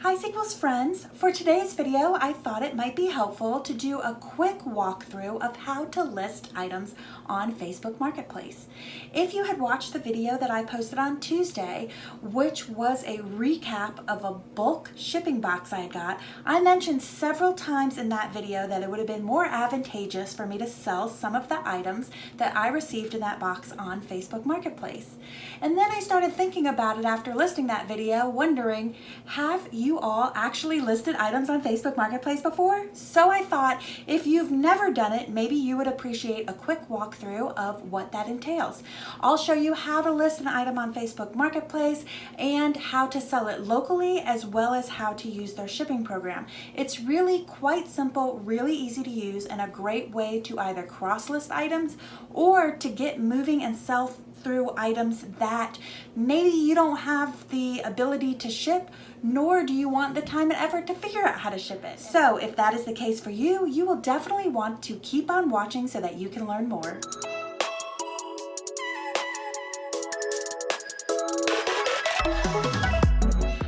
Hi Sequels friends! For today's video, I thought it might be helpful to do a quick walkthrough of how to list items on Facebook Marketplace. If you had watched the video that I posted on Tuesday, which was a recap of a bulk shipping box I got, I mentioned several times in that video that it would have been more advantageous for me to sell some of the items that I received in that box on Facebook Marketplace. And then I started thinking about it after listing that video, wondering, have you all actually listed items on Facebook Marketplace before? So I thought if you've never done it, maybe you would appreciate a quick walkthrough of what that entails. I'll show you how to list an item on Facebook Marketplace and how to sell it locally, as well as how to use their shipping program. It's really quite simple, really easy to use, and a great way to either cross-list items or to get moving and sell through items that maybe you don't have the ability to ship, nor do you want the time and effort to figure out how to ship it. So if that is the case for you, you will definitely want to keep on watching so that you can learn more.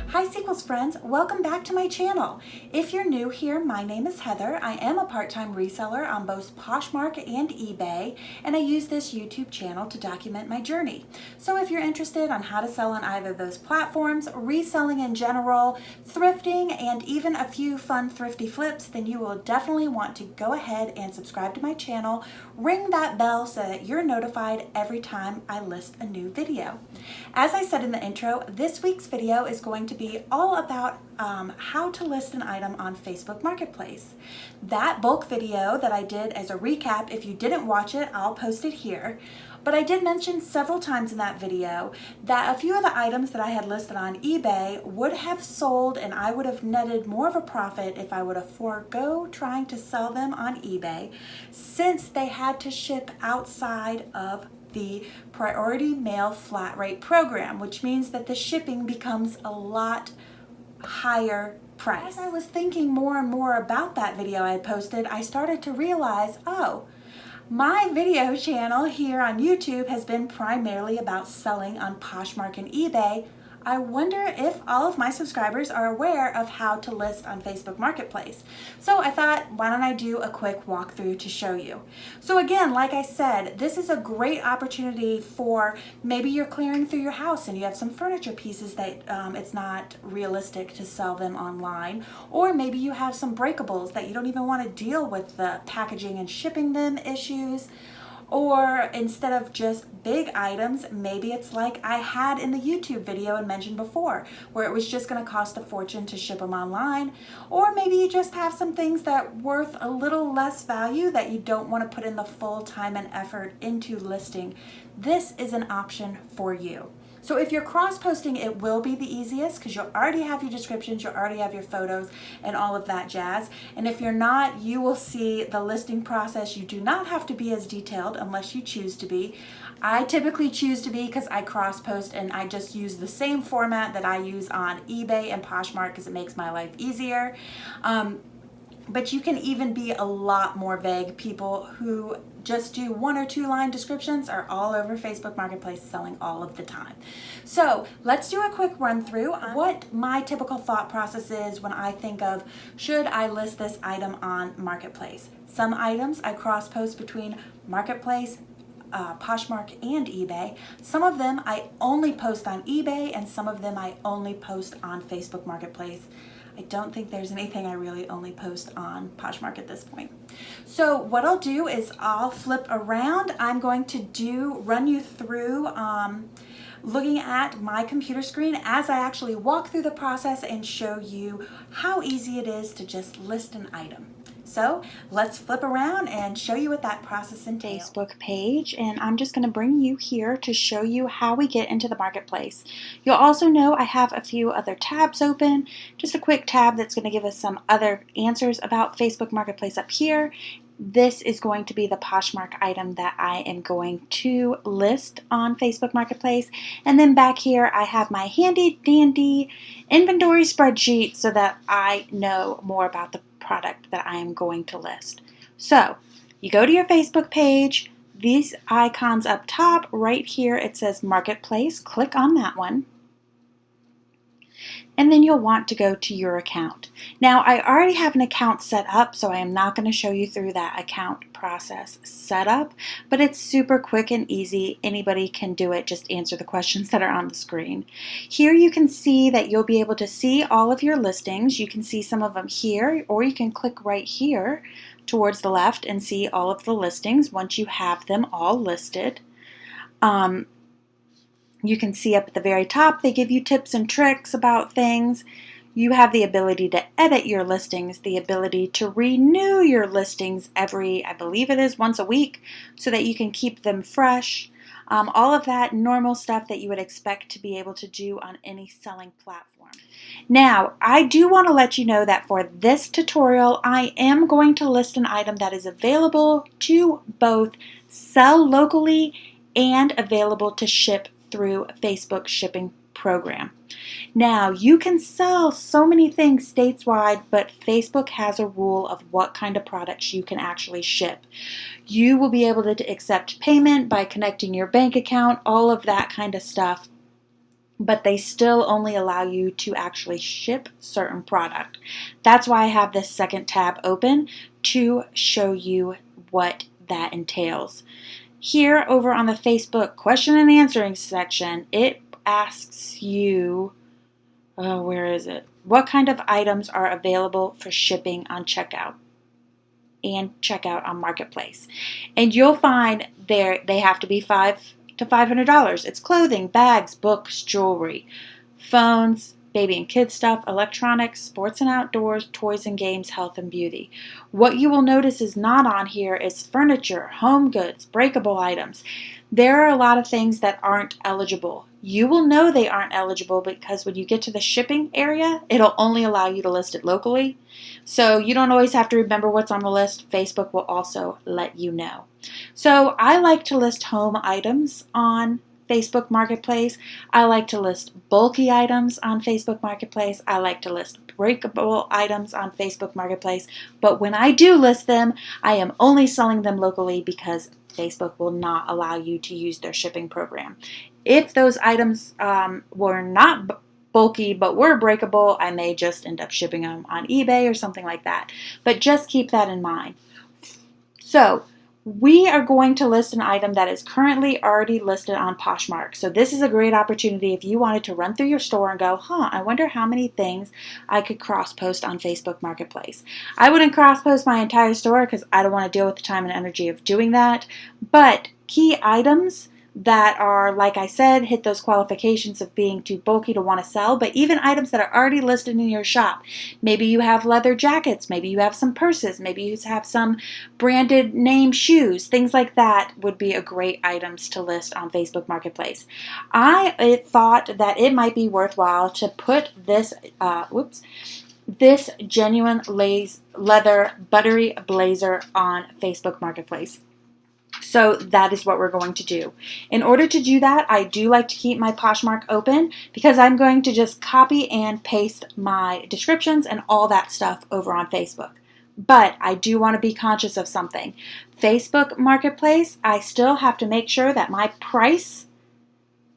Hi Sequels friends, welcome back to my channel. If you're new here, my name is Heather. I am a part-time reseller on both Poshmark and eBay, and I use this YouTube channel to document my journey. So if you're interested on how to sell on either of those platforms, reselling in general, thrifting, and even a few fun thrifty flips, then you will definitely want to go ahead and subscribe to my channel, ring that bell so that you're notified every time I list a new video. As I said in the intro, this week's video is going to be all about how to list an item on Facebook Marketplace. That bulk video that I did as a recap, if you didn't watch it, I'll post it here. But I did mention several times in that video that a few of the items that I had listed on eBay would have sold, and I would have netted more of a profit if I would have forego trying to sell them on eBay, since they had to ship outside of the priority mail flat rate program, which means that the shipping becomes a lot higher price. As I was thinking more and more about that video I had posted, I started to realize, oh, my video channel here on YouTube has been primarily about selling on Poshmark and eBay. I wonder if all of my subscribers are aware of how to list on Facebook Marketplace. So I thought, why don't I do a quick walkthrough to show you. So again, like I said, this is a great opportunity for maybe you're clearing through your house and you have some furniture pieces that it's not realistic to sell them online, or maybe you have some breakables that you don't even want to deal with the packaging and shipping them issues. Or instead of just big items, maybe it's like I had in the YouTube video and mentioned before, where it was just going to cost a fortune to ship them online. Or maybe you just have some things that are worth a little less value that you don't want to put in the full time and effort into listing. This is an option for you. So if you're cross-posting, it will be the easiest because you'll already have your descriptions, you'll already have your photos and all of that jazz. And if you're not, you will see the listing process. You do not have to be as detailed unless you choose to be. I typically choose to be because I cross-post and I just use the same format that I use on eBay and Poshmark because it makes my life easier. But you can even be a lot more vague. People who just do 1 or 2 line descriptions are all over Facebook Marketplace selling all of the time. So let's do a quick run through on what my typical thought process is when I think of, should I list this item on Marketplace? Some items I cross post between Marketplace, Poshmark, and eBay. Some of them I only post on eBay, and some of them I only post on Facebook Marketplace. I don't think there's anything I really only post on Poshmark at this point. So what I'll do is I'll flip around. I'm going to run you through looking at my computer screen as I actually walk through the process and show you how easy it is to just list an item. So let's flip around and show you what that process entails. Facebook page, and I'm just going to bring you here to show you how we get into the marketplace. You'll also know I have a few other tabs open. Just a quick tab that's going to give us some other answers about Facebook Marketplace up here. This is going to be the Poshmark item that I am going to list on Facebook Marketplace. And then back here I have my handy dandy inventory spreadsheet so that I know more about the product that I am going to list. So you go to your Facebook page, these icons up top right here, it says Marketplace. Click on that one. and then you'll want to go to your account. Now, I already have an account set up, so I am not going to show you through that account process setup, but it's super quick and easy. Anybody can do it. Just answer the questions that are on the screen. Here you can see that you'll be able to see all of your listings. You can see some of them here, or you can click right here towards the left and see all of the listings once you have them all listed. You can see up at the very top, they give you tips and tricks about things. You have the ability to edit your listings, the ability to renew your listings every, I believe it is, once a week, so that you can keep them fresh. All of that normal stuff that you would expect to be able to do on any selling platform. Now, I do want to let you know that for this tutorial, I am going to list an item that is available to both sell locally and available to ship through Facebook shipping program. Now, you can sell so many things stateside, but Facebook has a rule of what kind of products you can actually ship. You will be able to accept payment by connecting your bank account, all of that kind of stuff, but they still only allow you to actually ship certain product. That's why I have this second tab open to show you what that entails. Here over on the Facebook question and answering section, it asks you, where is it? What kind of items are available for shipping on checkout and checkout on Marketplace? And you'll find they have to be $500 to $500. It's clothing, bags, books, jewelry, phones, baby and kid stuff, electronics, sports and outdoors, toys and games, health and beauty. What you will notice is not on here is furniture, home goods, breakable items. There are a lot of things that aren't eligible. You will know they aren't eligible because when you get to the shipping area, it'll only allow you to list it locally. So you don't always have to remember what's on the list. Facebook will also let you know. So I like to list home items on Facebook Marketplace. I like to list bulky items on Facebook Marketplace. I like to list breakable items on Facebook Marketplace. But when I do list them, I am only selling them locally because Facebook will not allow you to use their shipping program. If those items were not bulky but were breakable, I may just end up shipping them on eBay or something like that. But just keep that in mind. So we are going to list an item that is currently already listed on Poshmark. So this is a great opportunity if you wanted to run through your store and go, I wonder how many things I could cross-post on Facebook Marketplace. I wouldn't cross-post my entire store because I don't want to deal with the time and energy of doing that. But key items that are, like I said, hit those qualifications of being too bulky to want to sell, but even items that are already listed in your shop. Maybe you have leather jackets, maybe you have some purses, maybe you have some branded name shoes, things like that would be a great items to list on Facebook Marketplace. I thought that it might be worthwhile to put this, this genuine leather buttery blazer on Facebook Marketplace. So that is what we're going to do. In order to do that, I do like to keep my Poshmark open because I'm going to just copy and paste my descriptions and all that stuff over on Facebook. But I do want to be conscious of something. Facebook Marketplace, I still have to make sure that my price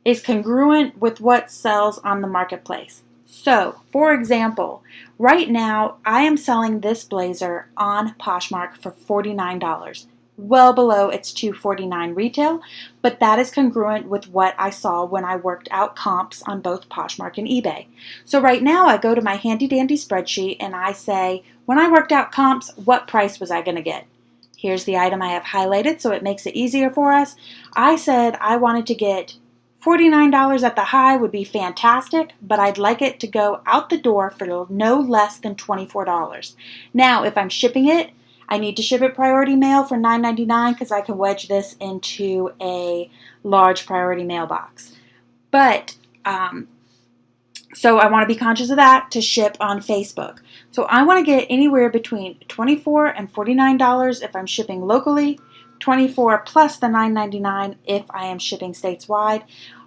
is congruent with what sells on the marketplace. So, for example, right now I am selling this blazer on Poshmark for $49. Well below its $249 retail, but that is congruent with what I saw when I worked out comps on both Poshmark and eBay. So right now I go to my handy dandy spreadsheet and I say, when I worked out comps, what price was I going to get? Here's the item I have highlighted so it makes it easier for us. I said I wanted to get $49 at the high would be fantastic, but I'd like it to go out the door for no less than $24. Now, if I'm shipping it, I need to ship it priority mail for $9.99 because I can wedge this into a large priority mailbox. But, so I want to be conscious of that to ship on Facebook. So I want to get anywhere between $24 and $49 if I'm shipping locally, $24 plus the $9.99 if I am shipping stateside.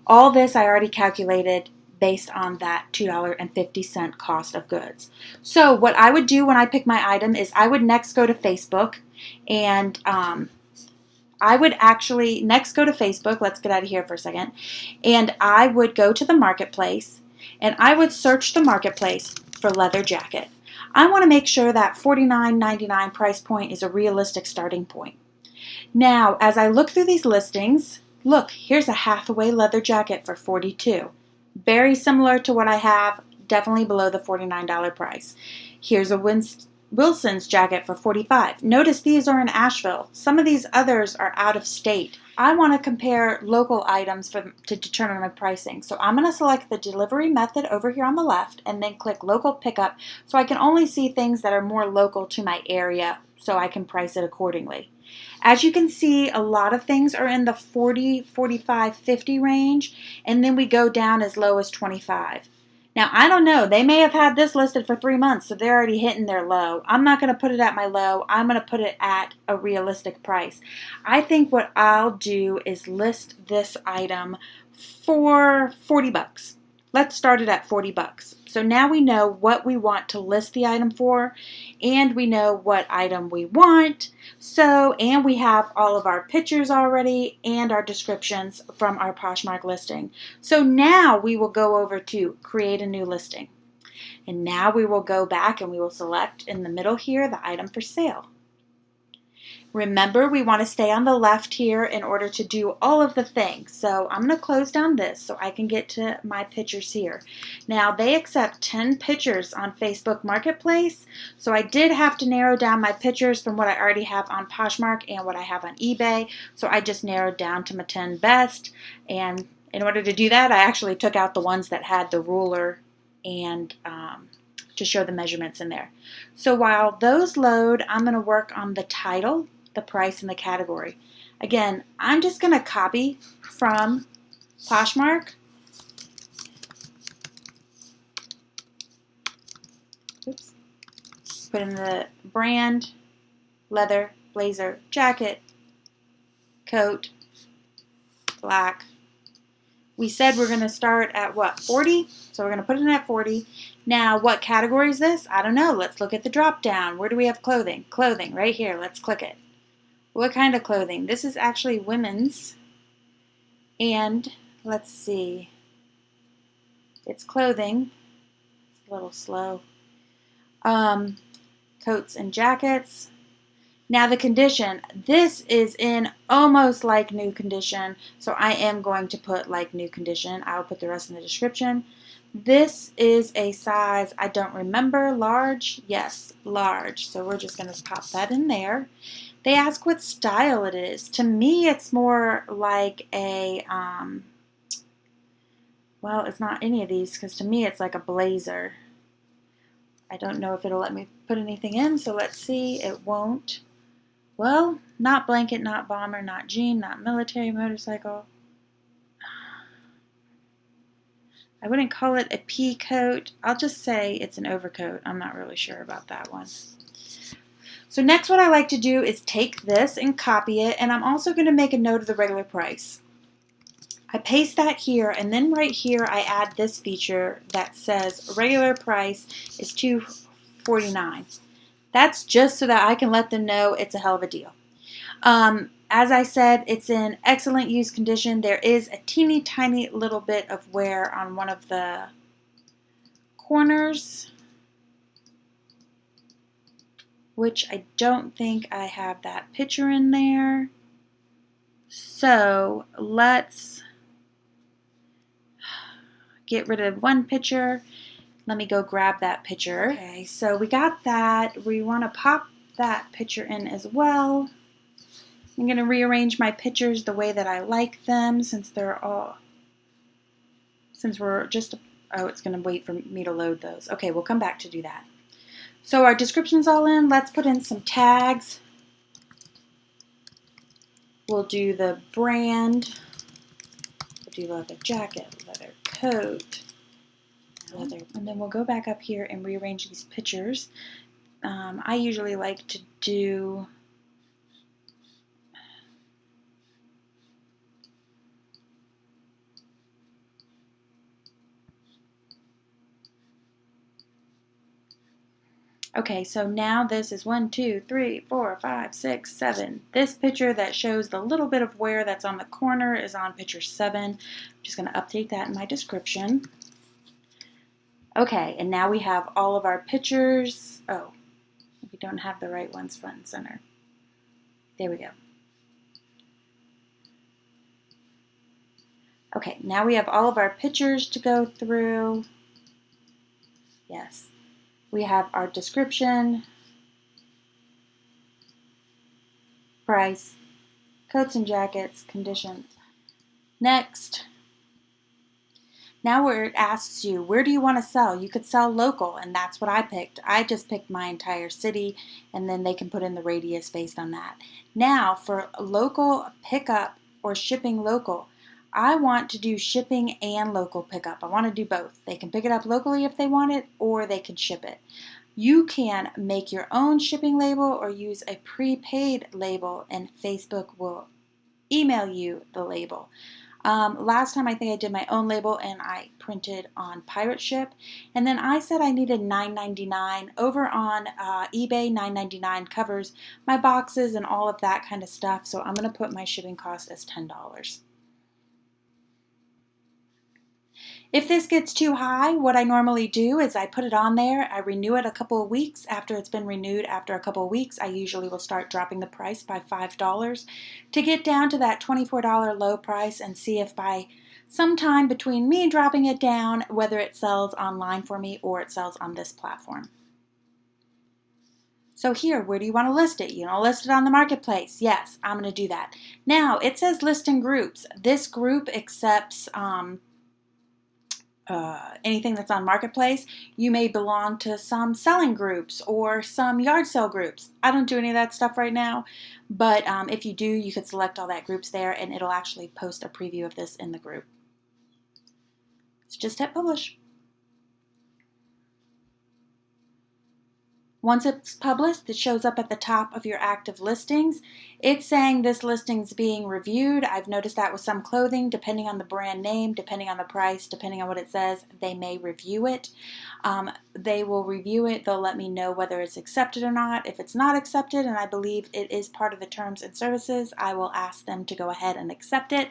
All this I already calculated based on that $2.50 cost of goods. So what I would do when I pick my item is I would next go to Facebook and I would actually next go to Facebook. Let's get out of here for a second. And I would go to the marketplace and I would search the marketplace for leather jacket. I want to make sure that $49.99 price point is a realistic starting point. Now, as I look through these listings, look, here's a Hathaway leather jacket for $42. Very similar to what I have, definitely below the $49 price. Here's a Wilson's jacket for $45. Notice these are in Asheville. Some of these others are out of state. I want to compare local items to determine my pricing. So I'm going to select the delivery method over here on the left and then click local pickup so I can only see things that are more local to my area so I can price it accordingly. As you can see, a lot of things are in the 40, 45, 50 range, and then we go down as low as 25. Now, I don't know. They may have had this listed for 3 months, so they're already hitting their low. I'm not going to put it at my low. I'm going to put it at a realistic price. I think what I'll do is list this item for $40. Let's start it at $40. So now we know what we want to list the item for, and we know what item we want. And we have all of our pictures already and our descriptions from our Poshmark listing. So now we will go over to create a new listing. And now we will go back and we will select in the middle here the item for sale. Remember, we want to stay on the left here in order to do all of the things. So I'm going to close down this so I can get to my pictures here. Now, they accept 10 pictures on Facebook Marketplace. So I did have to narrow down my pictures from what I already have on Poshmark and what I have on eBay. So I just narrowed down to my 10 best. And in order to do that, I actually took out the ones that had the ruler and to show the measurements in there. So while those load, I'm going to work on the title, the price, and the category. Again, I'm just going to copy from Poshmark. Oops. Put in the brand, leather, blazer, jacket, coat, black. We said we're going to start at what, 40? So we're going to put it in at 40. Now, what category is this? I don't know. Let's look at the drop down. Where do we have clothing? Clothing, right here. Let's click it. What kind of clothing? This is actually women's. And let's see. It's clothing. It's a little slow. Coats and jackets. Now the condition. This is in almost like new condition. So I am going to put like new condition. I'll put the rest in the description. This is a size, I don't remember, large? Yes, large. So we're just going to pop that in there. They ask what style it is. To me, it's more like a, well, it's not any of these because to me it's like a blazer. I don't know if it'll let me put anything in, so let's see. It won't. Well, not blanket, not bomber, not jean, not military motorcycle. I wouldn't call it a pea coat. I'll just say it's an overcoat. I'm not really sure about that one. So next what I like to do is take this and copy it, and I'm also going to make a note of the regular price. I paste that here, and then right here I add this feature that says regular price is $249. That's just so that I can let them know it's a hell of a deal. As I said, it's in excellent use condition. There is a teeny tiny little bit of wear on one of the corners, which I don't think I have that picture in there. So let's get rid of one picture. Let me go grab that picture. Okay, so we got that. We want to pop that picture in as well. I'm going to rearrange my pictures the way that I like them since we're just, oh, it's going to wait for me to load those. Okay, we'll come back to do that. So our description's all in. Let's put in some tags. We'll do the brand. We'll do leather jacket, leather coat, leather. And then we'll go back up here and rearrange these pictures. I usually like to do okay, so now this is 1, 2, 3, 4, 5, 6, 7. This picture that shows the little bit of wear that's on the corner is on picture 7. I'm just going to update that in my description. Okay, and now we have all of our pictures. Oh, we don't have the right ones front and center. There we go. Okay, now we have all of our pictures to go through. Yes. We have our description, price, coats and jackets, conditions. Next. Now where it asks you, where do you want to sell? You could sell local, and that's what I picked. I just picked my entire city, and then they can put in the radius based on that. Now for local pickup or shipping local, I want to do shipping and local pickup. I want to do both. They can pick it up locally if they want it, or they can ship it. You can make your own shipping label or use a prepaid label, and Facebook will email you the label. Last time I think I did my own label and I printed on Pirate Ship, and then I said I needed $9.99. Over on eBay, $9.99 covers my boxes and all of that kind of stuff, so I'm going to put my shipping cost as $10. If this gets too high, what I normally do is I put it on there, I renew it a couple of weeks. After it's been renewed after a couple of weeks, I usually will start dropping the price by $5 to get down to that $24 low price and see if by sometime between me dropping it down, whether it sells online for me or it sells on this platform. So here, where do you want to list it? You want to list it on the marketplace? Yes, I'm going to do that. Now, it says list in groups. This group accepts anything that's on Marketplace. You may belong to some selling groups or some yard sale groups. I don't do any of that stuff right now, but if you do, you could select all that groups there, and it'll actually post a preview of this in the group. So just hit publish. Once it's published, it shows up at the top of your active listings. It's saying this listing's being reviewed. I've noticed that with some clothing, depending on the brand name, depending on the price, depending on what it says, they may review it. They will review it. They'll let me know whether it's accepted or not. If it's not accepted, and I believe it is part of the terms and services, I will ask them to go ahead and accept it.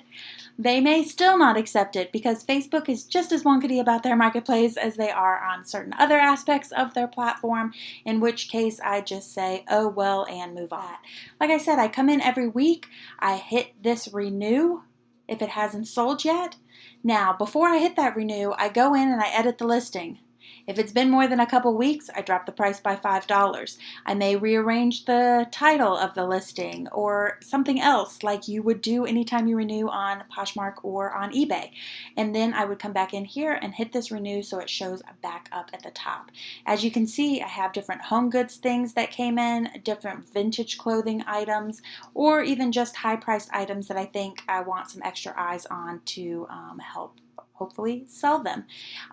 They may still not accept it because Facebook is just as wonkety about their marketplace as they are on certain other aspects of their platform, in which case I just say, oh well, and move on. Like I said, I come in every week, I hit this renew if it hasn't sold yet. Now, before I hit that renew, I go in and I edit the listing. If it's been more than a couple weeks, I drop the price by $5. I may rearrange the title of the listing or something else like you would do anytime you renew on Poshmark or on eBay. And then I would come back in here and hit this renew so it shows back up at the top. As you can see, I have different home goods things that came in, different vintage clothing items, or even just high-priced items that I think I want some extra eyes on to help hopefully sell them.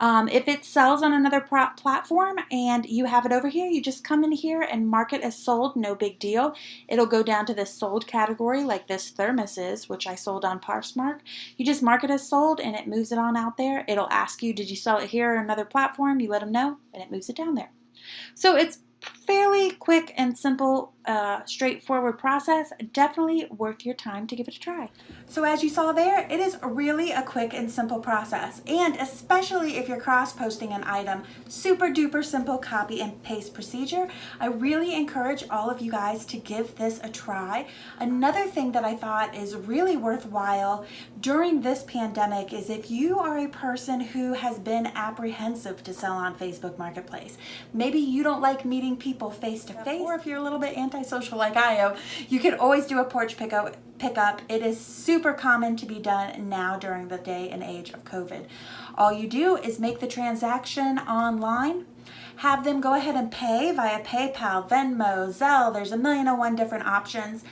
If it sells on another platform and you have it over here, you just come in here and mark it as sold, no big deal. It'll go down to this sold category like this thermos is, which I sold on Poshmark. You just mark it as sold and it moves it on out there. It'll ask you, did you sell it here or another platform? You let them know and it moves it down there. So it's fairly quick and simple, straightforward process. Definitely worth your time to give it a try. So as you saw there, it is really a quick and simple process, and especially if you're cross-posting an item, super duper simple copy and paste procedure. I really encourage all of you guys to give this a try. Another thing that I thought is really worthwhile during this pandemic is if you are a person who has been apprehensive to sell on Facebook Marketplace, maybe you don't like meeting people face to face, or if you're a little bit antisocial like I am, you can always do a porch pickup. It is super common to be done now during the day and age of COVID. All you do is make the transaction online, have them go ahead and pay via PayPal, Venmo, Zelle. There's 1,000,001 different options.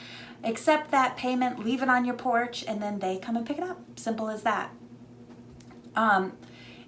Accept that payment, leave it on your porch, and then they come and pick it up. Simple as that.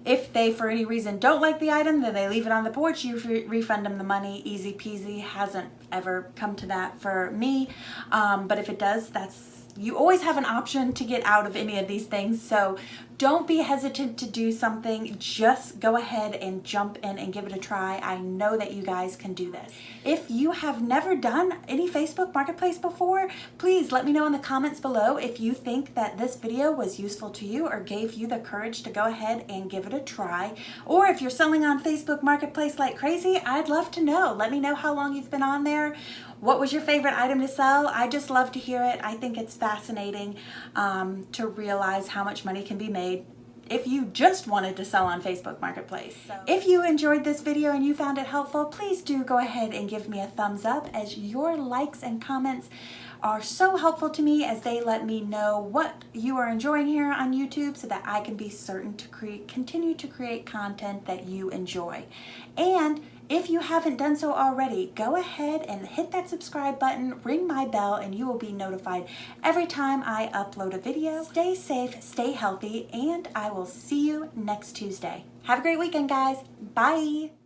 If they, for any reason, don't like the item, then they leave it on the porch, you refund them the money, easy peasy. Hasn't ever come to that for me. But if it does, that's You always have an option to get out of any of these things, so don't be hesitant to do something. Just go ahead and jump in and give it a try. I know that you guys can do this. If you have never done any Facebook Marketplace before, please let me know in the comments below if you think that this video was useful to you or gave you the courage to go ahead and give it a try. Or if you're selling on Facebook Marketplace like crazy, I'd love to know. Let me know how long you've been on there. What was your favorite item to sell? I just love to hear it. I think it's fascinating to realize how much money can be made if you just wanted to sell on Facebook Marketplace. So if you enjoyed this video and you found it helpful, please do go ahead and give me a thumbs up, as your likes and comments are so helpful to me as they let me know what you are enjoying here on YouTube, so that I can be certain to continue to create content that you enjoy. And if you haven't done so already, go ahead and hit that subscribe button, ring my bell, and you will be notified every time I upload a video. Stay safe, stay healthy, and I will see you next Tuesday. Have a great weekend, guys. Bye.